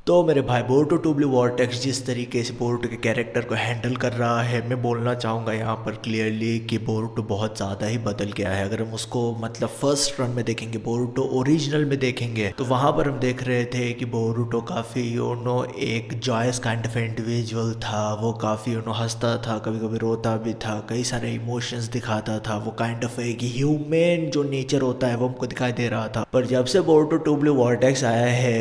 तो मेरे भाई बोरुटो टू ब्लू वॉर्टेक्स जिस तरीके से बोरुटो के कैरेक्टर को हैंडल कर रहा है, मैं बोलना चाहूँगा यहाँ पर क्लियरली कि बोरुटो बहुत ज़्यादा ही बदल गया है। अगर हम उसको मतलब फर्स्ट रन में देखेंगे, बोरुटो ओरिजिनल में देखेंगे, तो वहाँ पर हम देख रहे थे कि बोरुटो काफ़ी एक जॉयस काइंड ऑफ इंडिविजुअल था। वो काफ़ी हंसता था, कभी कभी रोता भी था, कई सारे इमोशंस दिखाता था। वो काइंड ऑफ एक ह्यूमन जो नेचर होता है वो हमको दिखाई दे रहा था। पर जब से बोरुटो टू ब्लू वॉर्टेक्स आया है,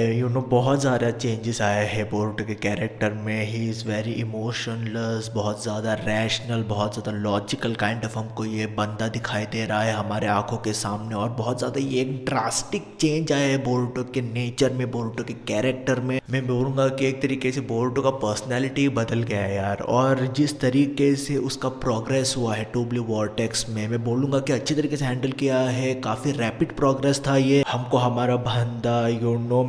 बहुत ज़्यादा चेंजेस आए हैं बोरुटो के कैरेक्टर में। ही इज़ वेरी इमोशनलेस, बहुत ज़्यादा रैशनल, बहुत ज़्यादा लॉजिकल काइंड ऑफ हमको ये बंदा दिखाई दे रहा है हमारे आंखों के सामने। और बहुत ज़्यादा ये एक ड्रास्टिक चेंज आया है बोरुटो के नेचर में, बोरुटो के कैरेक्टर में। मैं बोलूँगा कि एक तरीके से बोरुटो का पर्सनैलिटी बदल गया है यार। और जिस तरीके से उसका प्रोग्रेस हुआ है टू ब्लू वॉर्टेक्स में, मैं बोलूँगा कि अच्छी तरीके से हैंडल किया है। काफ़ी रैपिड प्रोग्रेस था ये। हमको हमारा बंदा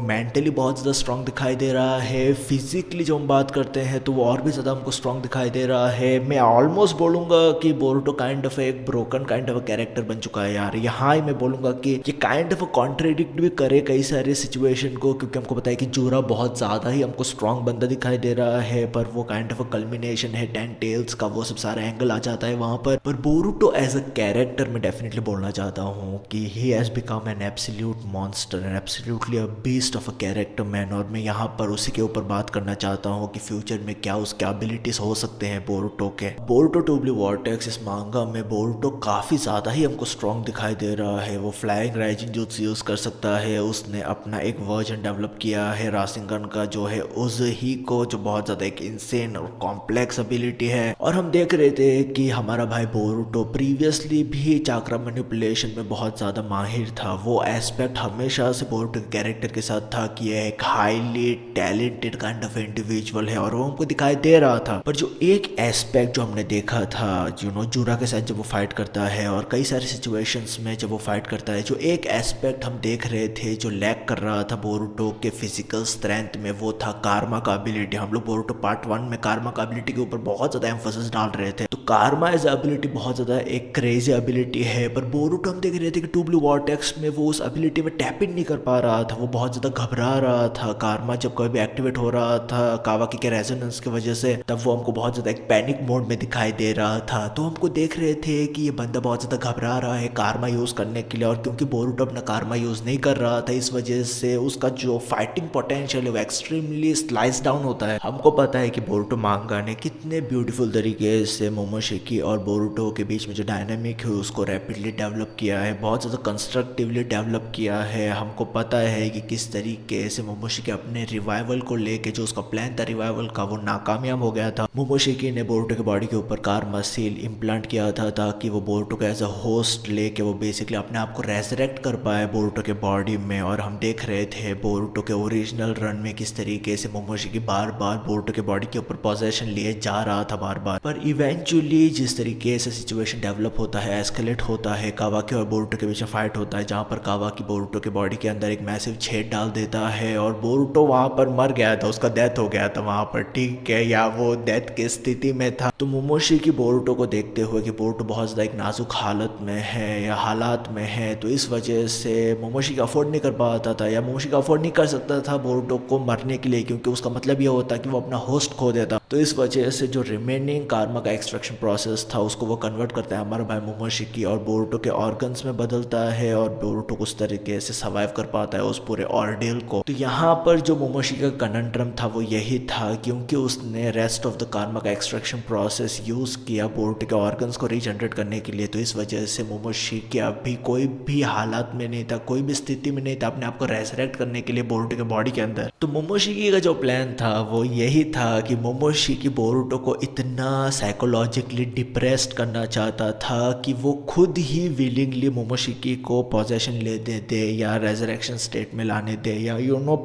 मेंटली बहुत ज़्यादा स्ट्रांग दिखाई दे रहा है। फिजिकली जो हम बात करते हैं तो वो और भी ज़्यादा हमको स्ट्रांग दिखाई दे रहा है। मैं ऑलमोस्ट बोलूँगा कि बोरुटो काइंड ऑफ एक ब्रोकन काइंड ऑफ कैरेक्टर बन चुका है यार। यहाँ ही मैं बोलूँगा कि ये काइंड ऑफ कॉन्ट्रेडिक्ट भी करे कई सारे सिचुएशन को, क्योंकि हमको पता है कि जूरा बहुत ज़्यादा ही हमको स्ट्रांग बंदा दिखाई दे रहा है, पर वो काइंड ऑफ कल्मिनेशन है 10 टेल्स का, वो सब सारा एंगल आ जाता है वहाँ पर बोरुटो एज अ कैरेक्टर मैं डेफिनेटली बोलना चाहता हूँ कि he has become an absolute monster and absolutely a beast of a character man. और मैं यहाँ पर उसी के ऊपर बात करना चाहता हूँ कि फ्यूचर में क्या उसके एबिलिटीज हो सकते हैं बोरुटो के। बोरुटो टू ब्लू वॉर्टेक्स इस मांगा में बोरुटो काफ़ी ज़्यादा ही हमको स्ट्रांग दिखाई दे रहा है। वो फ्लाइंग राइजिंग jutsu यूज़ कर सकता है। उसने अपना एक वर्जन डेवलप किया है रासिंगन का, जो है उज़ही को, जो बहुत ज़्यादा एक इंसेन और कॉम्प्लेक्स एबिलिटी है। और हम देख रहे थे कि हमारा भाई बोरुटो प्रीवियसली भी चाक्रा मैनिपुलेशन में बहुत ज़्यादा माहिर था। वो एस्पेक्ट हमेशा से बोरुटो के कैरेक्टर के साथ था कि यह एक highly talented kind of individual है और वो हमको दिखाई दे रहा था। पर जो एक एस्पेक्ट जो हमने देखा था जूरा के साथ जब वो फाइट करता है और कई सारे सिचुएशंस में जब वो फाइट करता है, जो एक एस्पेक्ट हम देख रहे थे जो लैक कर रहा था बोरुटो के फिजिकल स्ट्रेंथ में, वो था कार्मा का एबिलिटी। हम लोग बोरुटो पार्ट 1 में कार्मा का एबिलिटी के ऊपर बहुत ज्यादा एम्फोसिस डाल रहे थे। तो कार्मा एज एबिलिटी बहुत ज्यादा एक क्रेजी एबिलिटी है, पर बोरुटो हम देख रहे थे कि टू ब्लू वॉर्टेक्स में वो उस एबिलिटी में टैप इन नहीं कर पा रहा था। वो बहुत ज्यादा घबरा रहा था। कार्मा जब कभी भी एक्टिवेट हो रहा था कावाकी के रेजोनेंस की वजह से, तब वो हमको बहुत ज्यादा एक पैनिक मोड में दिखाई दे रहा था। तो हमको देख रहे थे कि ये बंदा बहुत ज्यादा घबरा रहा है कार्मा यूज करने के लिए। और क्योंकि बोरुटो अपना कार्मा यूज नहीं कर रहा था, इस वजह से उसका जो फाइटिंग पोटेंशियल है वो एक्सट्रीमली स्लाइस डाउन होता है। हमको पता है कि बोरुटो मांगा ने कितने ब्यूटीफुल तरीके से मोमोशिकी और बोरुटो के बीच में जो डायनामिक है उसको रैपिडली डेवलप किया है, बहुत ज़्यादा कंस्ट्रक्टिवली डेवलप किया है। हमको पता है कि किस तरीके से मोमोशिकी अपने रिवाइवल को लेके, जो उसका प्लान था रिवाइवल का, वो नाकामयाब हो गया था। मोमोशिकी ने बोरुटो के बॉडी के ऊपर कार्मा सील इम्प्लांट किया था ताकि वो बोरुटो को एज अ होस्ट लेके वो बेसिकली अपने आप को रेजरेक्ट कर पाए बोरुटो के बॉडी में। और हम देख रहे थे बोरुटो के ओरिजिनल रन में किस तरीके से मोमोशिकी बार बार बोरुटो के बॉडी के ऊपर पोजेशन लिए जा रहा था बार बार। पर इवेंचुअली जिस तरीके से सिचुएशन डेवलप होता है, एस्केलेट होता है, कावाकी और बोरुटो के बीच में फाइट होता है, जहाँ पर कावाकी बोरुटो के बॉडी के अंदर एक मैसिव छेद डाल देता है और बोरुटो वहाँ पर मर गया था, उसका डेथ हो गया था वहाँ पर, ठीक है, या वो डेथ की स्थिति में था। तो मोमोशिकी बोरुटो को देखते हुए कि बोरुटो बहुत ज़्यादा एक नाजुक हालत में है या हालात में है, तो इस वजह से मोमोशिकी अफोर्ड नहीं कर पाता था या मोमोशिकी अफोर्ड नहीं कर सकता था बोरुटो को मरने के लिए, क्योंकि उसका मतलब ये होता कि वो अपना होस्ट खो देता। तो इस वजह से जो रिमेनिंग कार्मा का एक्सट्रैक्शन प्रोसेस था उसको वो कन्वर्ट करता है हमारा भाई मोमोशिकी और बोरुटो के ऑर्गन्स में बदलता है और बोरुटो उस तरीके से सर्वाइव कर पाता है उस पूरे ऑर्डेल को। तो यहाँ पर जो मोमोशिकी का कनंड्रम था वो यही था, क्योंकि उसने रेस्ट ऑफ द कार्मा का एक्सट्रैक्शन प्रोसेस यूज किया बोरुटो के ऑर्गन्स को रीजनरेट करने के लिए। तो इस वजह से मोमोशिकी अभी कोई भी हालात में नहीं था, कोई भी स्थिति में नहीं था अपने आप को रेजरेक्ट करने के लिए बोरुटो के बॉडी के अंदर। तो मोमोशिकी का जो प्लान था वो यही था कि मोमोशिकी बोरुटो को इतना साइकोलॉजिकली डिप्रेस्ड करना चाहता था कि वो खुद ही विलिंगली मोमोशिकी को पोजेशन ले दे या रेजरेक्शन स्टेट में लाने दे या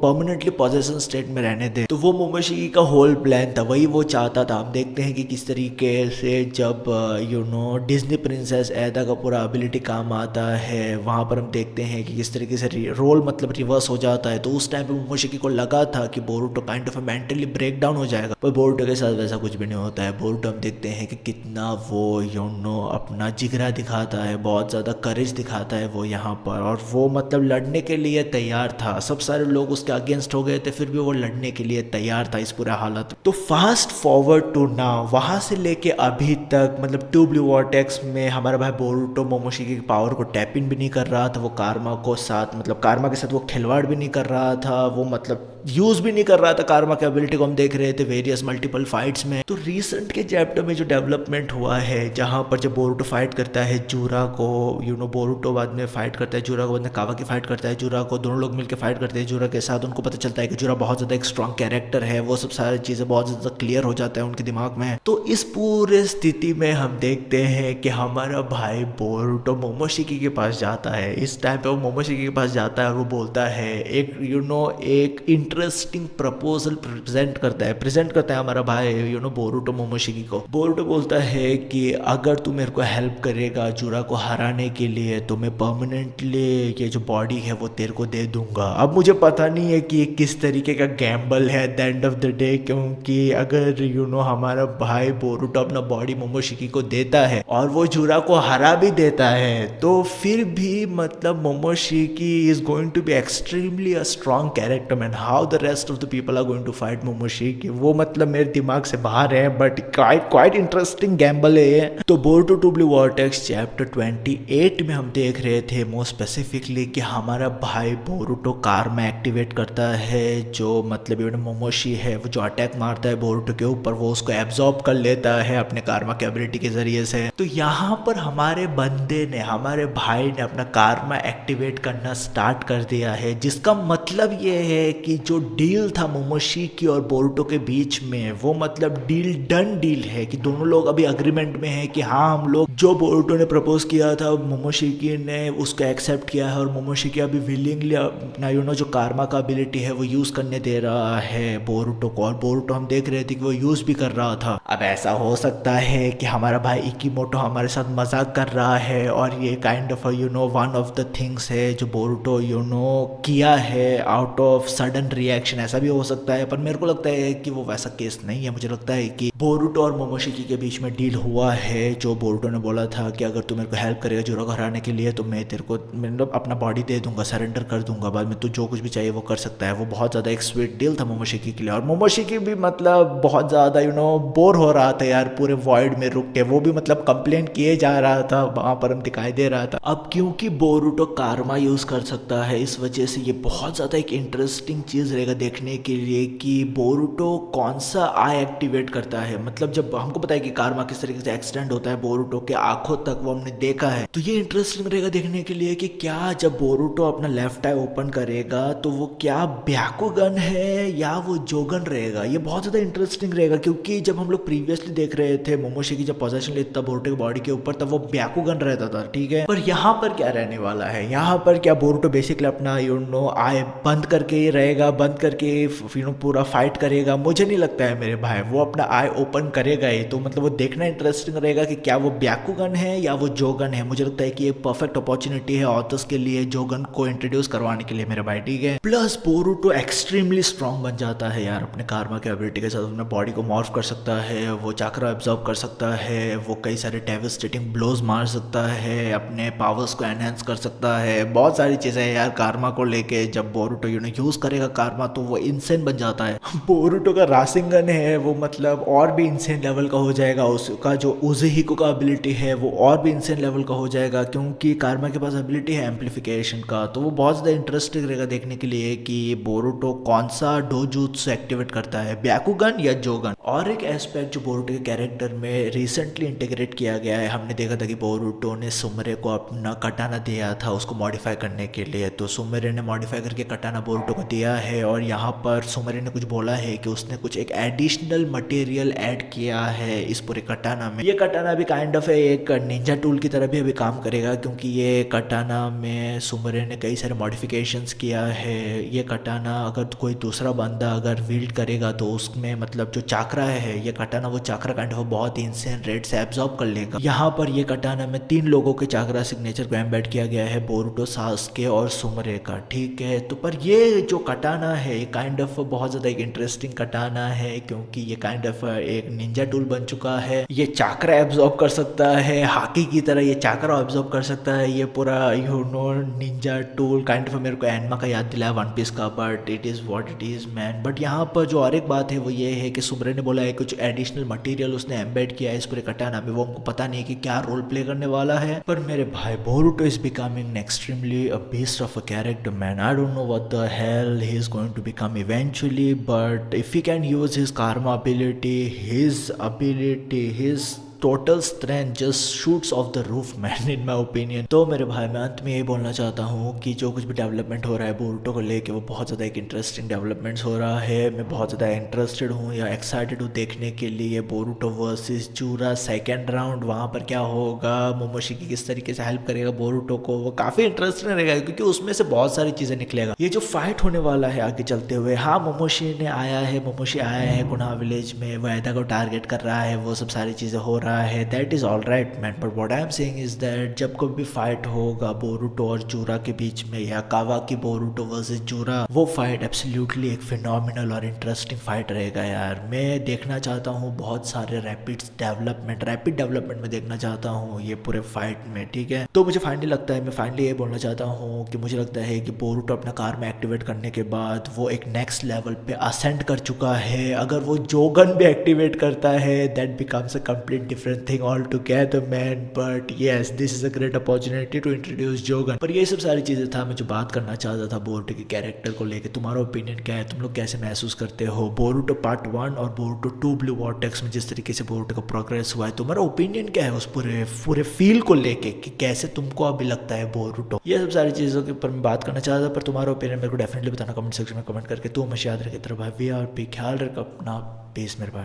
परमानेंटली पोजेशन स्टेट में रहने दे। तो वो मोमोशिकी का होल प्लान था, वही वो चाहता था। हम देखते हैं कि किस तरीके से जब डिज्नी प्रिंसेस एदा का पूरा एबिलिटी काम आता है, वहाँ पर हम देखते हैं कि किस तरीके से रोल मतलब रिवर्स हो जाता है। तो उस टाइम पे मोमोशिकी को लगा था कि Boruto kind of mentally break down हो जाएगा, पर बोरुटो बोरुटो के साथ वैसा कुछ भी नहीं होता है। बोरुटो हम देखते हैं कि कितना वो अपना जिगरा दिखाता है, बहुत ज़्यादा करेज दिखाता है वो यहाँ पर, और वो मतलब लड़ने के लिए तैयार था। सब सारे लोग उसके अगेंस्ट हो गए थे, फिर भी वो लड़ने के लिए तैयार था इस पूरे हालत। तो फास्ट फॉरवर्ड टू नाउ, वहाँ से लेके अभी तक मतलब टू ब्लू वॉर्टेक्स में हमारा भाई बोरुटो मोमोशिकी की पावर को टैप इन भी नहीं कर रहा था। वो कारमा को साथ मतलब कारमा के साथ वो खिलवाड़ भी नहीं कर रहा था, वो मतलब यूज भी नहीं कर रहा था कारमा की एबिलिटी को। हम देख रहे थे वेरियस मल्टीपल फाइट्स में। तो रिसेंट के चैप्टर में जो डेवलपमेंट हुआ है, जहाँ पर जब बोरुटो फाइट करता है जूरा को, बोरुटो बाद में फाइट करता है जूरा को, बाद में कावा की फाइट करता है जूरा को, दोनों लोग मिलकर फाइट करते हैं जूरा के साथ। उनको पता चलता है कि जूरा बहुत ज्यादा एक स्ट्रॉन्ग कैरेक्टर है, वो सब सारी चीजें बहुत ज्यादा क्लियर हो जाता है उनके दिमाग में। तो इस पूरे स्थिति में हम देखते हैं कि हमारा भाई बोरुटो मोमोशिकी के पास जाता है। इस टाइम पे वो मोमोशिकी के पास जाता है और वो बोलता है एक एक इंटरेस्टिंग प्रपोजल प्रेजेंट करता है हमारा भाई बोरुटो मोमोशिकी को। बोरुटो बोलता है कि अगर तू मेरे को हेल्प करेगा जूरा को हराने के लिए तो मैं परमानेंटली ये जो बॉडी है वो तेरे को दे दूंगा। अब मुझे पता नहीं है कि ये किस तरीके का गैम्बल है at the end of the day, क्योंकि अगर हमारा भाई बोरुटो अपना बॉडी मोमोशिकी को देता है और वो जूरा को हरा भी देता है, तो फिर भी मतलब Momoshiki is going to be extremely a strong character man. How the rest of the people are going to fight Momoshiki, वो मतलब मेरे दिमाग से बाहर है, बट क्वाइट इंटरेस्टिंग गैम्बल है ये। तो Boruto two Blue Vortex chapter 28 में हम देख रहे थे मोर स्पेसिफिकली कि हमारा भाई बोरुटो कारमा एक्टिवेट करता है, जो मतलब मोमोशी है वो जो अटैक मारता है बोरुटो के ऊपर, वो उसको एब्जॉर्ब कर लेता है अपने कारमा की एबिलिटी के जरिए से। तो यहाँ पर हमारे बंदे ने, हमारे भाई ने अपना कारमा एक्टिवेट करना स्टार्ट कर दिया है, जिसका मतलब ये है कि जो डील था मोमोशिकी और बोरुटो के बीच में, वो मतलब डील डन डील है कि दोनों लोग अभी अग्रीमेंट में है कि हाँ हम लोग जो बोरुटो ने प्रपोज किया था मोमोशिकी ने उसको एक्सेप्ट किया है, और मोमोशिकी अभी विलिंगली अपना जो कारमा का एबिलिटी है वो यूज करने दे रहा है बोरुटो को, और बोरुटो हम देख रहे थे कि वो यूज भी कर रहा था। अब ऐसा हो सकता है कि हमारा भाई इकीमोटो हमारे साथ मजाक कर रहा है और ये kind of one of the things है जो बोरुटो किया है आउट ऑफ सडन रिएक्शन, ऐसा भी हो सकता है। पर मेरे को लगता है कि वो वैसा केस नहीं है। मुझे लगता है कि बोरुटो और मोमोशिकी के बीच में डील हुआ है, जो बोरुटो ने बोला था कि अगर तू मेरे को हेल्प करेगा जूरा को हराने के लिए तो मैं तेरे को मतलब अपना बॉडी दे दूंगा, सरेंडर कर दूंगा, बाद में तू जो कुछ भी चाहिए वो कर सकता है। वो बहुत ज़्यादा एक स्वीट डील था मोमोशिकी के लिए, और मोमोशिकी भी मतलब बहुत ज़्यादा बोर हो रहा था यार पूरे वॉइड में रुक के। वो भी मतलब कंप्लेन किए जा रहा था, वहाँ पर हम दिखाई दे रहा था। अब क्योंकि बोरुटो कारमा यूज़ कर सकता है, इस वजह से ये बहुत ज़्यादा एक इंटरेस्टिंग चीज़ रहेगा देखने के लिए कि बोरुटो कौन सा आई एक्टिवेट करता है। मतलब जब हमको पता है कि कारमा किस तरीके से एक्सटेंड होता है बोरुटो के आंखों तक, वो हमने देखा है, तो ये इंटरेस्टिंग रहेगा देखने के लिए कि क्या जब बोरुटो अपना लेफ्ट आई ओपन करेगा तो वो क्या ब्याकुगन है या वो जोगन रहेगा। ये बहुत ज़्यादा इंटरेस्टिंग रहेगा, क्योंकि जब हम लोग प्रीवियसली देख रहे थे मोमोशिकी जब पोजेशन लेता बोरुटो की बॉडी के ऊपर तब वो ब्याकुगन रहता था, ठीक है। पर यहाँ पर क्या रहने वाला है, यहाँ पर क्या बोरुटो बेसिकली अपना आई बंद करके ही रहेगा, बंद करके पूरा फाइट करेगा? मुझे नहीं लगता है मेरे भाई वो अपना आई ओपन करेगा ही। तो मतलब वो देखना इंटरेस्टिंग रहेगा कि क्या वो ब्याकुगन है या वो जोगन है। मुझे लगता है कि ये परफेक्ट अपॉर्चुनिटी है ऑथर्स के लिए जोगन को इंट्रोड्यूस करवाने के लिए मेरे भाई, ठीक है। प्लस बोरुटो एक्सट्रीमली स्ट्रॉन्ग बन जाता है यार अपने कारमा के एबिलिटी के साथ, अपने बॉडी को मॉर्फ कर सकता है, वो चाक्रा एब्जॉर्ब कर सकता है, वो कई सारे डेवास्टेटिंग ब्लोज मार सकता है, अपने पावर्स को एनहेंस कर सकता है, बहुत सारी चीजें हैं यार कारमा को लेके। जब बोरुटो यूज करेगा कारमा तो वो इंसेन बन जाता है। बोरुटो का रासिंगन है वो मतलब और भी इंसेन लेवल का हो जाएगा, उसका जो उज़ुहिको का एबिलिटी है वो और भी इंसेन लेवल का हो जाएगा, क्योंकि कारमा के पास एबिलिटी है एम्पलीफिकेशन का। तो वो बहुत ज़्यादा इंटरेस्टिंग रहेगा देखने के लिए कि बोरुटो कौन सा डोजुत्सु एक्टिवेट करता है, ब्याकुगन या जोगन। और एक एस्पेक्ट जो बोरुटो के कैरेक्टर में रिसेंटली इंटीग्रेट किया गया है, हमने देखा था कि बोरुटो ने सुमरे को अपना कटाना दिया था उसको मॉडिफाई करने के लिए, तो सुमरे ने मॉडिफाई करके कटाना बोरुटो को दिया है। और यहाँ पर सुमरे ने कुछ बोला है कि उसने कुछ एक एडिशनल मटेरियल ऐड किया है इस पूरे कटाना में। ये कटाना भी काइंड ऑफ एक निंजा टूल की तरह भी अभी काम करेगा, क्योंकि ये कटाना में सुमरे ने कई सारे मॉडिफिकेशंस किया है। ये कटाना अगर कोई दूसरा बंदा अगर विल्ड करेगा तो उसमें मतलब जो चाकरा है ये कटाना, वो चाकरा काइंड ऑफ बहुत ही इंसेन रेट से एब्जॉर्ब कर लेगा। यहाँ पर ये कटाना में 3 लोगों के चाकरा सिग्नेचर को एम्बेड किया गया है, बोरुटो, सासुके और सुमरे का, ठीक है। तो पर ये जो कटाना कटाना है ये काइंड ऑफ बहुत ज़्यादा एक इंटरेस्टिंग कटाना है, क्योंकि ये काइंड ऑफ एक निंजा टूल बन चुका है। ये चाकरा एब्जॉर्ब कर सकता है, हाकी की तरह ये चाकरा एब्जॉर्ब कर सकता है। ये पूरा निंजा टूल काइंड ऑफ मेरे को एनमा का याद दिलाया वन पीस का, but it is what it is man. But यहाँ पर जो और एक बात है वो ये है कि सुमरे ने बोला है कुछ एडिशनल मटेरियल उसने एम्बेड किया है इस पूरे कटाना में, वो हमको पता नहीं है कि क्या रोल प्ले करने वाला है। पर मेरे भाई Boruto is becoming extremely a beast of a character man. I don't know what the hell he is going to become eventually, but if he can use his karma ability, his total strength just shoots off the roof man in my opinion. तो मेरे भाई मैं अंत में यही बोलना चाहता हूँ कि जो कुछ भी डेवलपमेंट हो रहा है बोरुटो को लेके वो बहुत ज़्यादा एक इंटरेस्टिंग डेवलपमेंट्स हो रहा है। मैं बहुत ज़्यादा इंटरेस्टेड हूँ या एक्साइटेड हूँ देखने के लिए बोरुटो वर्सेस जूरा सेकेंड राउंड, वहाँ पर क्या होगा, मोमोशिकी किस तरीके से हेल्प करेगा बोरुटो को, वो काफ़ी इंटरेस्टिंग रहेगा क्योंकि उसमें से बहुत सारी चीज़ें निकलेगा। ये जो फाइट होने वाला है आगे चलते हुए, हाँ मोमोशी आया है कुना विलेज में, वो एदा को टारगेट कर रहा है, वो सब सारी चीज़ें हो रहा है, that is all right man. But what I am saying is that जब कोई भी फाइट होगा बोरुटो और जूरा के बीच में या कावाकी बोरुटो वर्सेस जूरा, वो फाइट एब्सोल्युटली एक फिनोमिनल और इंटरेस्टिंग फाइट रहेगा यार। मैं देखना चाहता हूँ बहुत सारे रैपिड डेवलपमेंट में देखना चाहता हूँ ये पूरे फाइट में, ठीक है। तो मुझे फाइनली लगता है, मैं फाइनली ये बोलना चाहता हूँ कि मुझे लगता है कि बोरुटो अपना karma एक्टिवेट करने के बाद वो एक नेक्स्ट लेवल पे असेंड कर चुका है। अगर वो जोगन भी एक्टिवेट करता है that becomes a complete different thing all together man. But yes this is a great opportunity to introduce Jogan. पर ये सब सारी चीज़ें था मैं जो बात करना चाहता था बोरुटो के कैरेक्टर को लेके। तुम्हारा ओपिनियन क्या है, तुम लोग कैसे महसूस करते हो बोरुटो पार्ट 1 और बोरुटो 2 ब्लू वॉर्टेक्स में जिस तरीके से बोरुटो का प्रोग्रेस हुआ है, तुम्हारा ओपिनियन क्या है उस पूरे फील को लेके कि कैसे तुमको अभी लगता है बोरुटो। ये सब सारी चीज़ों के ऊपर मैं बात करना चाहता था, पर तुम्हारा ओपिनियन मेरे को डेफिनेटली बताना कमेंट सेक्शन में कमेंट करके। तू हमेशा याद रखे तेरा भाई VR पे ख्याल रख अपना, पीस मेरे भाई।